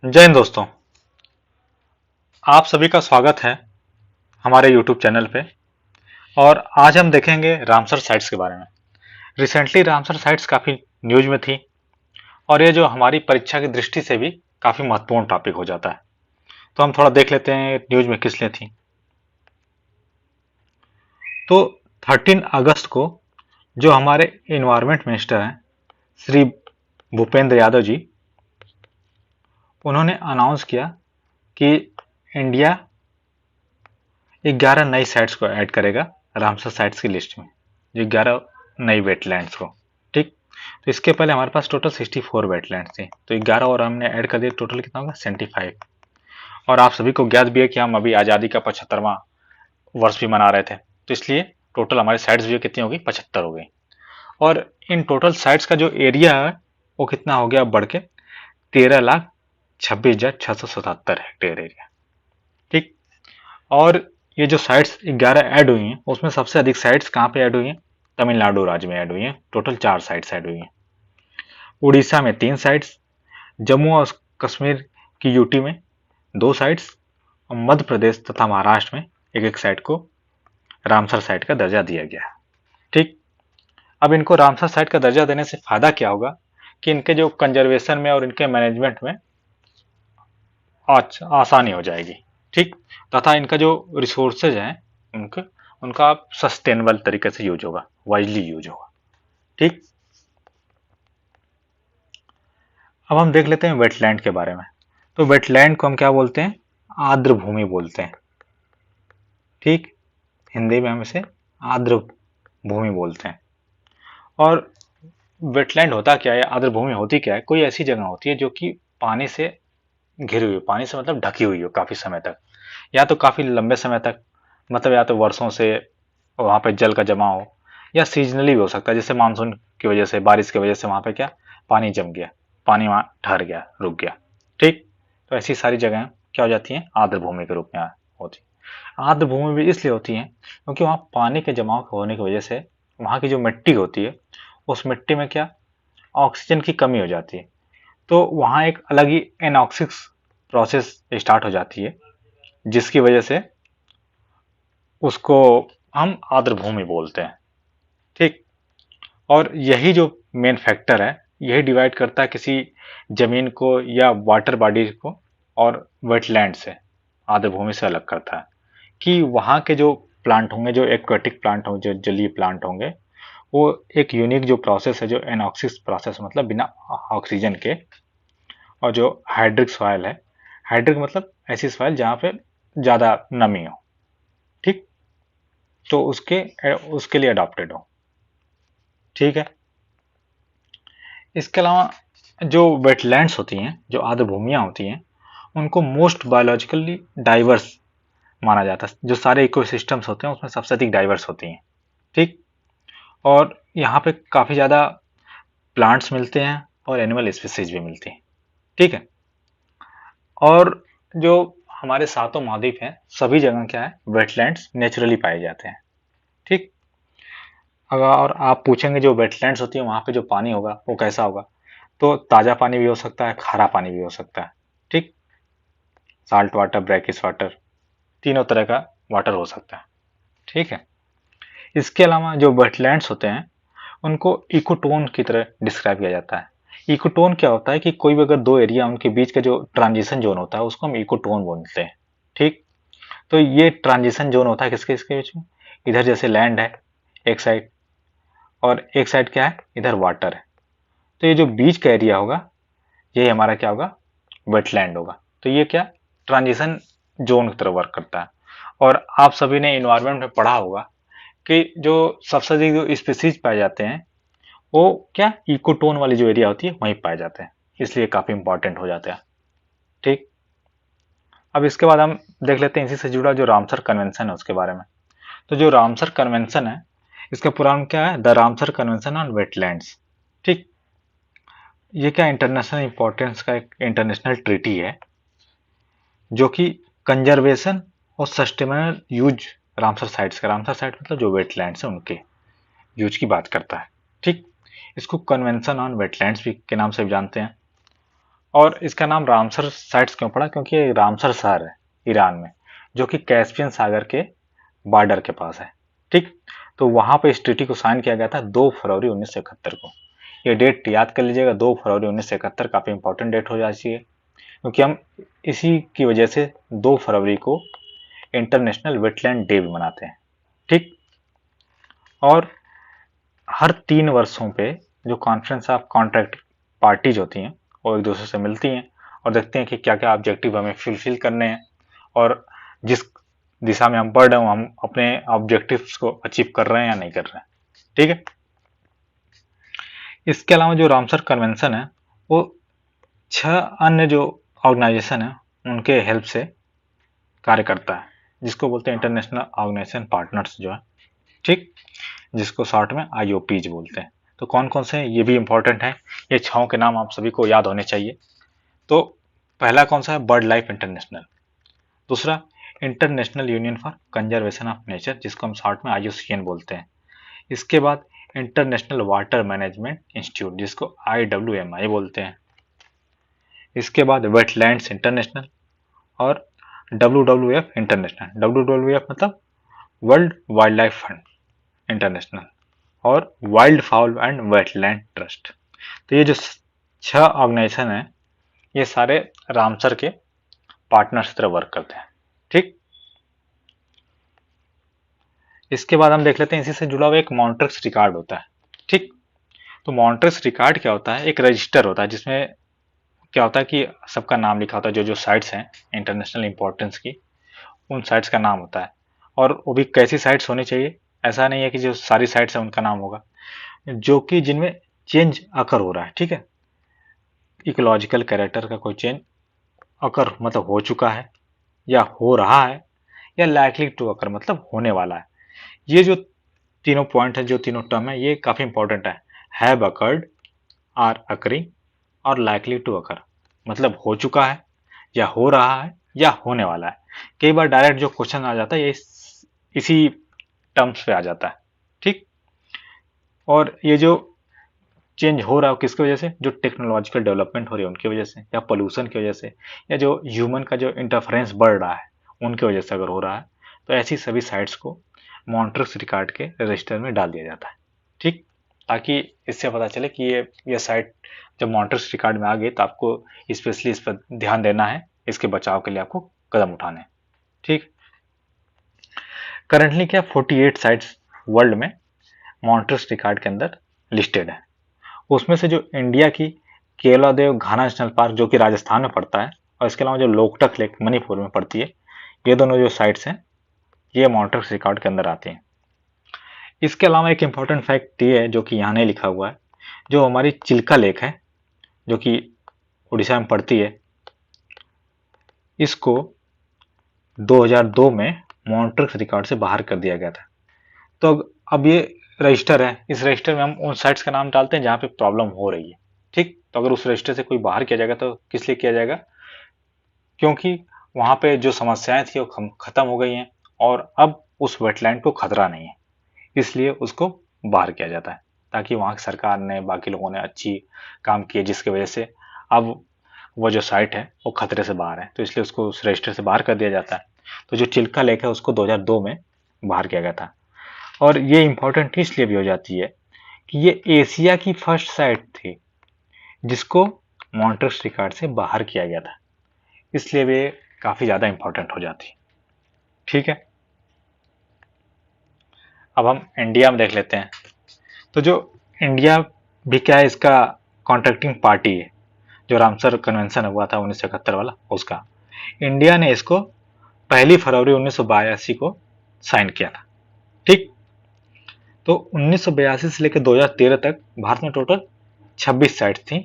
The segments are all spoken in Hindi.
जय हिंद दोस्तों। आप सभी का स्वागत है हमारे YouTube चैनल पे। और आज हम देखेंगे रामसर साइट्स के बारे में। रिसेंटली रामसर साइट्स काफ़ी न्यूज में थी और ये जो हमारी परीक्षा की दृष्टि से भी काफ़ी महत्वपूर्ण टॉपिक हो जाता है। तो हम थोड़ा देख लेते हैं न्यूज में किस लिए थी। तो 13 अगस्त को जो हमारे इन्वायरमेंट मिनिस्टर हैं श्री भूपेंद्र यादव जी, उन्होंने अनाउंस किया कि इंडिया 11 नई साइट्स को ऐड करेगा रामसर साइट्स की लिस्ट में, जो 11 नई वेटलैंड्स को। ठीक, तो इसके पहले हमारे पास टोटल 64 वेटलैंड्स थी, तो 11 और हमने ऐड कर दिया, टोटल कितना होगा 75। और आप सभी को ज्ञात भी है कि हम अभी आज़ादी का 75वां वर्ष भी मना रहे थे, तो इसलिए टोटल हमारी साइट्स भी कितनी होगी, 75 हो गई। और इन टोटल साइट्स का जो एरिया है वो कितना हो गया बढ़ के 13,26,677 हेक्टेयर एरिया। ठीक, और ये जो साइट्स 11 ऐड हुई हैं उसमें सबसे अधिक साइट्स कहाँ पे ऐड हुई हैं, तमिलनाडु राज्य में ऐड हुई हैं। टोटल 4 साइट्स ऐड हुई हैं। उड़ीसा में 3 साइट्स, जम्मू और कश्मीर की यूटी में 2 साइट्स, और मध्य प्रदेश तथा महाराष्ट्र में एक एक साइट को रामसर साइट का दर्जा दिया गया है। ठीक, अब इनको रामसर साइट का दर्जा देने से फायदा क्या होगा कि इनके जो कंजर्वेशन में और इनके मैनेजमेंट में आसानी हो जाएगी। ठीक, तथा इनका जो रिसोर्सेज हैं उनका उनका सस्टेनेबल तरीके से यूज होगा, वाइजली यूज होगा। ठीक, अब हम देख लेते हैं वेटलैंड के बारे में। तो वेटलैंड को हम क्या बोलते हैं, आर्द्र भूमि बोलते हैं। ठीक, हिंदी में हम इसे आर्द्र भूमि बोलते हैं। और वेटलैंड होता क्या है, आर्द्र भूमि होती क्या है, कोई ऐसी जगह होती है जो कि पानी से घिरी हुई, पानी से मतलब ढकी हुई हो काफी समय तक, या तो काफी लंबे समय तक, मतलब या तो वर्षों से वहां पे जल का जमा हो, या सीजनली भी हो सकता है, जैसे मानसून की वजह से, बारिश की वजह से वहां पे क्या पानी जम गया, पानी वहां ठहर गया, रुक गया। ठीक, तो ऐसी सारी जगह क्या हो जाती हैं, आर्द्र भूमि के रूप में होती है। आर्द्र भूमि भी इसलिए होती है क्योंकि वहां पानी के जमाव होने की वजह से वहां की जो मिट्टी होती है उस मिट्टी में क्या ऑक्सीजन की कमी हो जाती है, तो वहां एक अलग ही एनॉक्सिस प्रोसेस स्टार्ट हो जाती है, जिसकी वजह से उसको हम आर्द्र भूमि बोलते हैं। ठीक, और यही जो मेन फैक्टर है, यही डिवाइड करता है किसी जमीन को या वाटर बॉडी को और वेटलैंड से, आर्द्र भूमि से अलग करता है कि वहाँ के जो प्लांट होंगे, जो एक्वेटिक प्लांट होंगे, जो जलीय प्लांट होंगे, वो एक यूनिक जो प्रोसेस है, जो एनॉक्सिस प्रोसेस मतलब बिना ऑक्सीजन के, और जो हाइड्रिक सॉइल है, हाइड्रिक मतलब ऐसी सॉइल जहाँ पे ज़्यादा नमी हो। ठीक, तो उसके उसके लिए अडॉप्टेड हो। ठीक है, इसके अलावा जो वेटलैंड्स होती हैं, जो आर्द्र भूमियाँ होती हैं, उनको मोस्ट बायोलॉजिकली डाइवर्स माना जाता है। जो सारे इकोसिस्टम्स होते हैं उसमें सबसे अधिक डाइवर्स होती हैं। ठीक, और यहाँ पे काफ़ी ज़्यादा प्लांट्स मिलते हैं और एनिमल स्पीसीज भी मिलती हैं। ठीक है, और जो हमारे सातों महाद्वीप हैं सभी जगह क्या है, वेटलैंड्स नेचुरली पाए जाते हैं। ठीक, अगर और आप पूछेंगे जो वेटलैंड्स होती है वहाँ पे जो पानी होगा वो कैसा होगा, तो ताज़ा पानी भी हो सकता है, खारा पानी भी हो सकता है। ठीक, साल्ट वाटर, ब्रैकिश वाटर, तीनों तरह का वाटर हो सकता है। ठीक है, इसके अलावा जो वेटलैंड्स होते हैं उनको इकोटोन की तरह डिस्क्राइब किया जाता है। इकोटोन क्या होता है कि कोई भी अगर दो एरिया उनके बीच का जो ट्रांजिशन जोन होता है उसको हम इकोटोन बोलते हैं। ठीक, तो ये ट्रांजिशन जोन होता है किसके इसके बीच में, इधर जैसे लैंड है एक साइड, और एक साइड क्या है, इधर वाटर है, तो ये जो बीच का एरिया होगा ये हमारा क्या होगा, वेटलैंड होगा। तो ये क्या ट्रांजिशन जोन की तरह वर्क करता है। और आप सभी ने इन्वायरमेंट में पढ़ा होगा कि जो सबसे अधिक जो स्पीसीज पाए जाते हैं वो क्या इकोटोन वाली जो एरिया होती है वहीं पाए जाते हैं, इसलिए काफी इंपॉर्टेंट हो जाते हैं। ठीक, अब इसके बाद हम देख लेते हैं इसी से जुड़ा जो रामसर कन्वेंशन है उसके बारे में। तो जो रामसर कन्वेंशन है इसका पूरा नाम क्या है, the Ramsar convention on wetlands. ठीक, ये क्या इंटरनेशनल इंपॉर्टेंस का एक इंटरनेशनल ट्रीटी है जो कि कंजर्वेशन और सस्टेनेबल यूज रामसर साइट्स का, रामसर साइट मतलब जो वेटलैंड्स है उनके यूज की बात करता है। ठीक, इसको कन्वेंशन ऑन वेटलैंड्स भी के नाम से भी जानते हैं। और इसका नाम रामसर साइट्स क्यों पड़ा, क्योंकि ये रामसर शहर है ईरान में, जो कि कैस्पियन सागर के बॉर्डर के पास है। ठीक, तो वहां पे इस ट्रीटी को साइन किया गया था 2 फरवरी 1971 को। ये डेट याद कर लीजिएगा, 2 फरवरी 1971 काफी इंपॉर्टेंट डेट हो जाती है, क्योंकि हम इसी की वजह से 2 फरवरी को इंटरनेशनल वेटलैंड डे भी मनाते हैं। ठीक, और हर 3 वर्षों पे जो कॉन्फ्रेंस ऑफ कॉन्ट्रैक्ट पार्टीज होती हैं वो एक दूसरे से मिलती हैं और देखते हैं कि क्या क्या ऑब्जेक्टिव हमें फुलफिल करने हैं और जिस दिशा में हम बढ़ रहे हैं हम अपने ऑब्जेक्टिव्स को अचीव कर रहे हैं या नहीं कर रहे हैं। ठीक है, इसके अलावा जो रामसर कन्वेंशन है वो 6 अन्य जो ऑर्गेनाइजेशन है उनके हेल्प से कार्य करता है, जिसको बोलते हैं इंटरनेशनल ऑर्गेनाइजेशन पार्टनर्स जो है। ठीक, जिसको शॉर्ट में आईओपीज बोलते हैं। तो कौन कौन से हैं ये भी इंपॉर्टेंट है, ये 6 के नाम आप सभी को याद होने चाहिए। तो पहला कौन सा है, बर्ड लाइफ इंटरनेशनल। दूसरा, international union for conservation of nature, जिसको हम शॉर्ट में आईयूसीएन बोलते हैं। इसके बाद इंटरनेशनल वाटर मैनेजमेंट इंस्टीट्यूट, जिसको आईडब्ल्यूएमआई बोलते हैं। इसके बाद वेटलैंड्स इंटरनेशनल और डब्ल्यूडब्ल्यूएफ इंटरनेशनल। डब्ल्यूडब्ल्यूएफ मतलब world wild life fund international और wild fowl and wetland trust. तो ये जो 6 ऑर्गेनाइजेशन है ये सारे रामसर के पार्टनर्स की तरह वर्क करते हैं। ठीक, इसके बाद हम देख लेते हैं इसी से जुड़ा हुआ एक मॉन्ट्रिक्स रिकॉर्ड होता है। ठीक, तो मॉन्ट्रिक्स रिकॉर्ड क्या होता है, एक रजिस्टर होता है जिसमें क्या होता है कि सबका नाम लिखा होता है, जो जो साइट्स हैं इंटरनेशनल इंपॉर्टेंस की उन साइट्स का नाम होता है। और वो भी कैसी साइट्स होनी चाहिए, ऐसा नहीं है कि जो सारी साइट्स हैं उनका नाम होगा, जो कि जिनमें चेंज अकर हो रहा है। ठीक है, इकोलॉजिकल कैरेक्टर का कोई चेंज अकर मतलब हो चुका है या हो रहा है या लाइकली टू अकर मतलब होने वाला है। ये जो तीनों पॉइंट है, जो तीनों टर्म है, ये काफी इंपॉर्टेंट है। हैव अकर्ड, आर अकरिंग और लाइकली टू अकर मतलब हो चुका है या हो रहा है या होने वाला है। कई बार डायरेक्ट जो क्वेश्चन आ जाता है ये इसी टर्म्स पे आ जाता है। ठीक, और ये जो चेंज हो रहा है किसकी वजह से, जो टेक्नोलॉजिकल डेवलपमेंट हो रही है उनकी वजह से, या पोल्यूशन की वजह से, या जो ह्यूमन का जो इंटरफेरेंस बढ़ रहा है उनकी वजह से अगर हो रहा है, तो ऐसी सभी साइट्स को मॉन्ट्रिक्स रिकॉर्ड के रजिस्टर में डाल दिया जाता है। ठीक, ताकि इससे पता चले कि ये साइट जब मॉन्ट्रिक्स रिकॉर्ड में आ गई तो आपको स्पेशली इस पर ध्यान देना है, इसके बचाव के लिए आपको कदम उठाने हैं। ठीक, करंटली क्या 48 साइट्स वर्ल्ड में मॉन्ट्रिक्स रिकॉर्ड के अंदर लिस्टेड है। उसमें से जो इंडिया की केवलादेव घाना नेशनल पार्क जो कि राजस्थान में पड़ता है, और इसके अलावा जो लोकटक लेक मणिपुर में पड़ती है, ये दोनों जो साइट्स हैं ये मॉन्ट्रिक्स रिकॉर्ड के अंदर आती हैं। इसके अलावा एक इंपॉर्टेंट फैक्ट ये है जो कि यहाँ नहीं लिखा हुआ है, जो हमारी चिल्का लेक है जो कि उड़ीसा में पड़ती है, इसको 2002 में मॉन्ट्रिक्स रिकॉर्ड से बाहर कर दिया गया था। तो अब ये रजिस्टर है, इस रजिस्टर में हम उन साइट्स का नाम डालते हैं जहाँ पे प्रॉब्लम हो रही है। ठीक, तो अगर उस रजिस्टर से कोई बाहर किया जाएगा तो किस लिए किया जाएगा, क्योंकि वहां पे जो समस्याएं थी वो खत्म हो गई हैं और अब उस वेटलैंड को खतरा नहीं है, इसलिए उसको बाहर किया जाता है, ताकि वहां की सरकार ने बाकी लोगों ने अच्छी काम किए जिसकी वजह से अब वो जो साइट है वो खतरे से बाहर है, तो इसलिए उसको उस रजिस्टर से बाहर कर दिया जाता है। तो जो चिल्का लेक है उसको 2002 में बाहर किया गया था। और ये इंपॉर्टेंट इसलिए भी हो जाती है कि ये एशिया की फर्स्ट साइट थी जिसको मॉन्ट्रिक्स रिकॉर्ड से बाहर किया गया था, इसलिए वे काफी ज्यादा इंपॉर्टेंट हो जाती। ठीक है, अब हम इंडिया में देख लेते हैं। तो जो इंडिया भी क्या है, इसका कॉन्ट्रैक्टिंग पार्टी है, जो रामसर कन्वेंशन हुआ था 1971 वाला उसका। इंडिया ने इसको 1 फरवरी 1982 को साइन किया था। ठीक, तो 1982 से लेकर 2013 तक भारत में टोटल 26 साइट्स थी,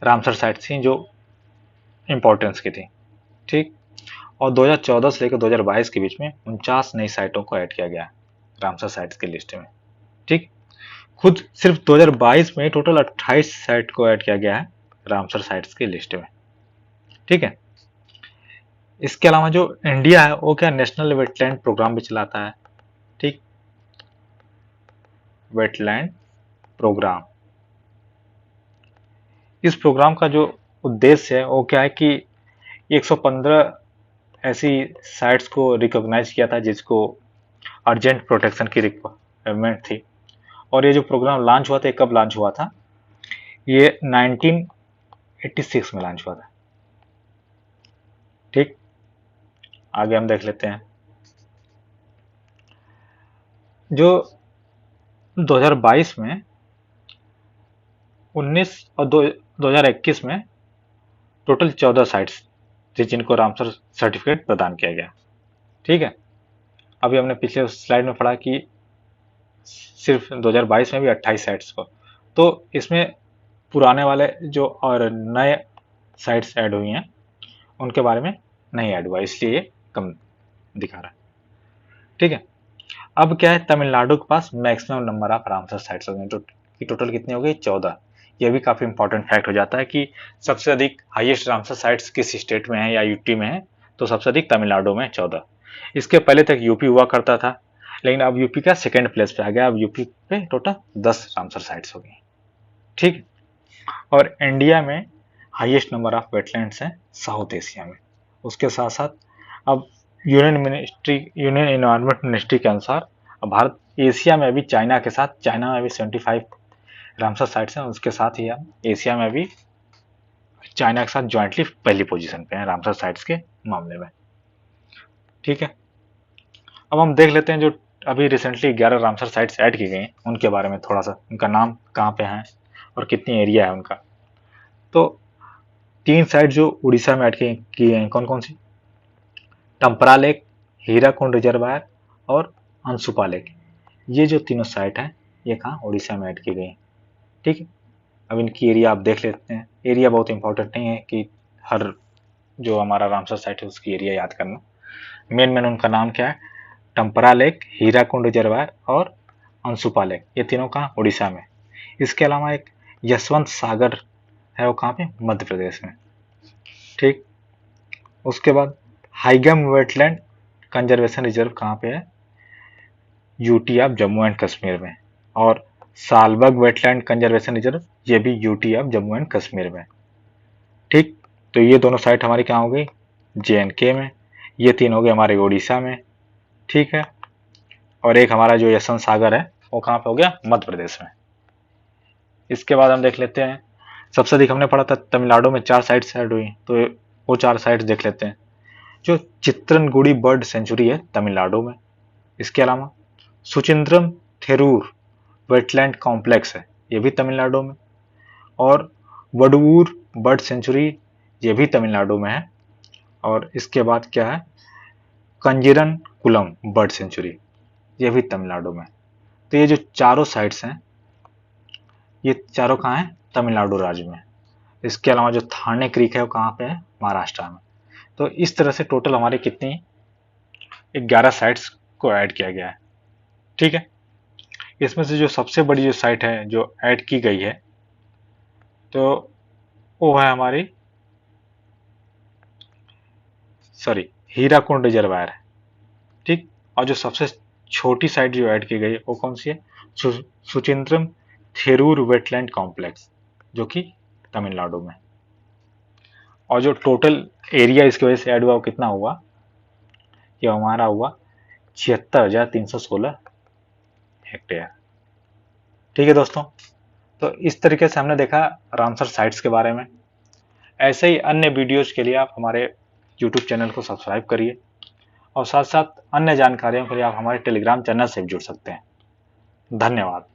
रामसर साइट्स थी जो इंपॉर्टेंस की थी। ठीक, और 2014 से लेकर 2022 के बीच में 49 नई साइटों को ऐड किया गया रामसर साइट्स की लिस्ट में। ठीक, खुद सिर्फ 2022 में टोटल 28 साइट को ऐड किया गया है रामसर साइट्स की लिस्ट में। ठीक है, इसके अलावा जो इंडिया है वो क्या नेशनल वेटलैंड प्रोग्राम भी चलाता है। ठीक, वेटलैंड प्रोग्राम, इस प्रोग्राम का जो उद्देश्य है वो क्या है कि 115 ऐसी साइट्स को रिकॉग्नाइज किया था जिसको अर्जेंट प्रोटेक्शन की रिक्वायरमेंट थी। और ये जो प्रोग्राम लॉन्च हुआ था, ये कब लॉन्च हुआ था? ये 1986 में लॉन्च हुआ था। ठीक, आगे हम देख लेते हैं। जो 2022 में 19 और 2021 में टोटल 14 साइट्स थी जिनको रामसर सर्टिफिकेट प्रदान किया गया। ठीक है, अभी हमने पिछले स्लाइड में पढ़ा कि सिर्फ 2022 में भी 28 साइट्स को, तो इसमें पुराने वाले जो और नए साइट्स ऐड हुई हैं उनके बारे में नहीं ऐड हुआ, इसलिए ये कम दिखा रहा है। ठीक है, अब क्या है, तमिलनाडु के पास maximum number of Ramsar sites हो गए, टोटल कितनी हो गई? 14। ये भी काफी इंपॉर्टेंट फैक्ट हो जाता है कि सबसे अधिक हाईएस्ट रामसर साइट्स किस स्टेट में है या यूटी में है, तो सबसे अधिक तमिलनाडु में 14। इसके पहले तक यूपी हुआ करता था, लेकिन अब यूपी का सेकेंड प्लेस पे आ गया। अब यूपी पे टोटल 10 रामसर साइट्स हो गई। ठीक, और इंडिया में हाईएस्ट नंबर ऑफ वेटलैंड्स हैं साउथ एशिया में। उसके साथ साथ अब यूनियन एनवायरमेंट मिनिस्ट्री के अनुसार भारत एशिया में भी चाइना में भी 75 रामसर साइट्स हैं। उसके साथ ही हम एशिया में भी चाइना के साथ ज्वाइंटली पहली पोजीशन पे हैं रामसर साइट्स के मामले में। ठीक है, अब हम देख लेते हैं जो अभी रिसेंटली 11 रामसर साइट्स ऐड की गई हैं उनके बारे में थोड़ा सा, उनका नाम कहाँ पे है और कितनी एरिया है उनका। तो 3 साइट जो उड़ीसा में ऐड की गई हैं, कौन कौन सी? टम्परा लेक, हीराकुंड रिजर्वायर और अंशुपा लेक। ये जो तीनों साइट हैं ये कहाँ? उड़ीसा में ऐड की गई हैं। ठीक है, अब इनकी एरिया आप देख लेते हैं। एरिया बहुत इंपॉर्टेंट नहीं है कि हर जो हमारा रामसर साइट है उसकी एरिया याद करना। मेन उनका नाम क्या है? टम्परा लेक, हीराकुंड रिजर्वायर और अंशुपा लेक, ये तीनों कहाँ? उड़ीसा में। इसके अलावा एक यशवंत सागर है, वो कहाँ पे? मध्य प्रदेश में। ठीक, उसके बाद हाइगम वेटलैंड कंजर्वेशन रिजर्व कहाँ पे है? UT of Jammu and Kashmir में। और सालबग वेटलैंड कंजर्वेशन रिजर्व, ये भी UT of Jammu and Kashmir में। ठीक, तो ये दोनों साइट हमारी कहाँ हो गई? JNK में। ये 3 हो गए हमारे उड़ीसा में। ठीक है, और एक हमारा जो यशवंत सागर है वो कहाँ पे हो गया? मध्य प्रदेश में। इसके बाद हम देख लेते हैं, सबसे अधिक हमने पढ़ा था तमिलनाडु में 4 साइट्स ऐड हुई, तो वो 4 साइट्स देख लेते हैं। जो चित्रनगुड़ी बर्ड सेंचुरी है तमिलनाडु में। इसके अलावा सुचिंद्रम थेरूर वेटलैंड कॉम्प्लेक्स है, ये भी तमिलनाडु में। और वडवूर बर्ड सेंचुरी, ये भी तमिलनाडु में है। और इसके बाद क्या है? कंजीरन कुलम बर्ड सेंचुरी, ये भी तमिलनाडु में। तो ये जो चारों साइट्स हैं ये चारों कहाँ हैं? तमिलनाडु राज्य में। इसके अलावा जो थाने क्रीक है वो कहाँ पे है? महाराष्ट्र में। तो इस तरह से टोटल हमारे कितनी 11 साइट्स को ऐड किया गया है। ठीक है, इसमें से जो सबसे बड़ी जो साइट है जो ऐड की गई है तो वो है हमारी हीराकुंड रिजर्वायर है। ठीक, और जो सबसे छोटी साइट जो ऐड की गई है वो कौन सी है? सुचिंद्रम थेरूर वेटलैंड कॉम्प्लेक्स, जो कि तमिलनाडु में। और जो टोटल एरिया इसकी वजह से ऐड हुआ वो कितना हुआ? ये हमारा हुआ 76,316 हेक्टेयर। ठीक है दोस्तों, तो इस तरीके से हमने देखा रामसर साइट्स के बारे में। ऐसे ही अन्य वीडियोज के लिए आप हमारे यूट्यूब चैनल को सब्सक्राइब करिए और साथ साथ अन्य जानकारियों के लिए आप हमारे टेलीग्राम चैनल से भी जुड़ सकते हैं। धन्यवाद।